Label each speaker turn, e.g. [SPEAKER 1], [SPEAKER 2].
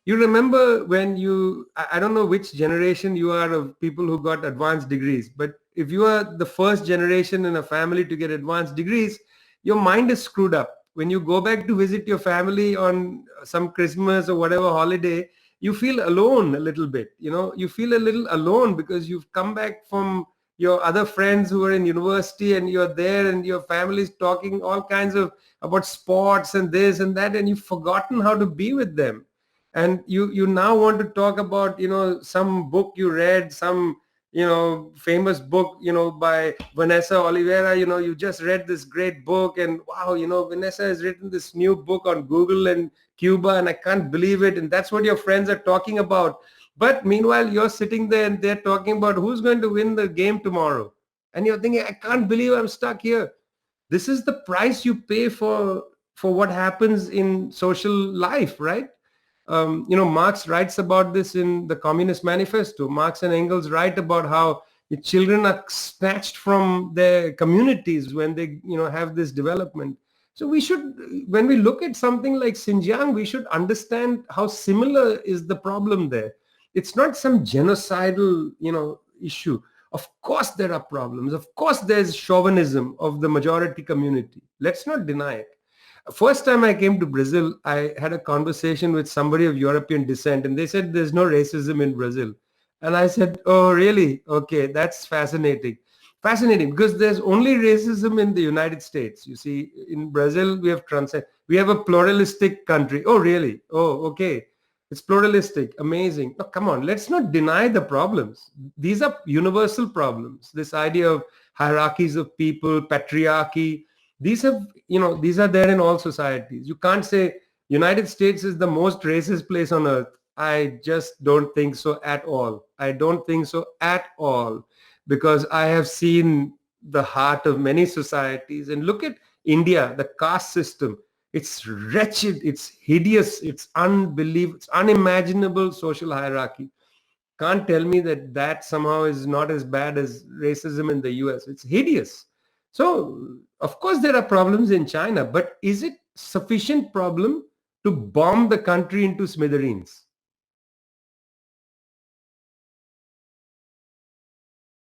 [SPEAKER 1] You remember when I don't know which generation you are of people who got advanced degrees, but if you are the first generation in a family to get advanced degrees, your mind is screwed up. When you go back to visit your family on some Christmas or whatever holiday, you feel alone a little bit. You feel a little alone because you've come back from your other friends who are in university and you're there and your family is talking all kinds of about sports and this and that, and you've forgotten how to be with them. And you now want to talk about some book you read, some famous book by Vanessa Oliveira. You just read this great book, and wow, Vanessa has written this new book on Google and Cuba, and I can't believe it. And that's what your friends are talking about. But meanwhile, you're sitting there and they're talking about who's going to win the game tomorrow, and you're thinking, I can't believe I'm stuck here. This is the price you pay for what happens in social life, right? Marx writes about this in the Communist Manifesto. Marx and Engels write about how the children are snatched from their communities when they, have this development. So we should, when we look at something like Xinjiang, we should understand how similar is the problem there. It's not some genocidal, issue. Of course there are problems. Of course there's chauvinism of the majority community. Let's not deny it. First time I came to Brazil, I had a conversation with somebody of European descent, and they said there's no racism in Brazil. And I said, oh, really? Okay, that's fascinating. Fascinating, because there's only racism in the United States. You see, in Brazil, we have a pluralistic country. Oh, really? Oh, okay. It's pluralistic. Amazing. No, come on, let's not deny the problems. These are universal problems. This idea of hierarchies of people, patriarchy, these are there in all societies. You can't say United States is the most racist place on earth. I just don't think so at all. I don't think so at all, because I have seen the heart of many societies. And look at India, the caste system. It's wretched, it's hideous, it's unbelievable, it's unimaginable social hierarchy. Can't tell me that somehow is not as bad as racism in the US. It's hideous. So, of course, there are problems in China, but is it sufficient problem to bomb the country into smithereens?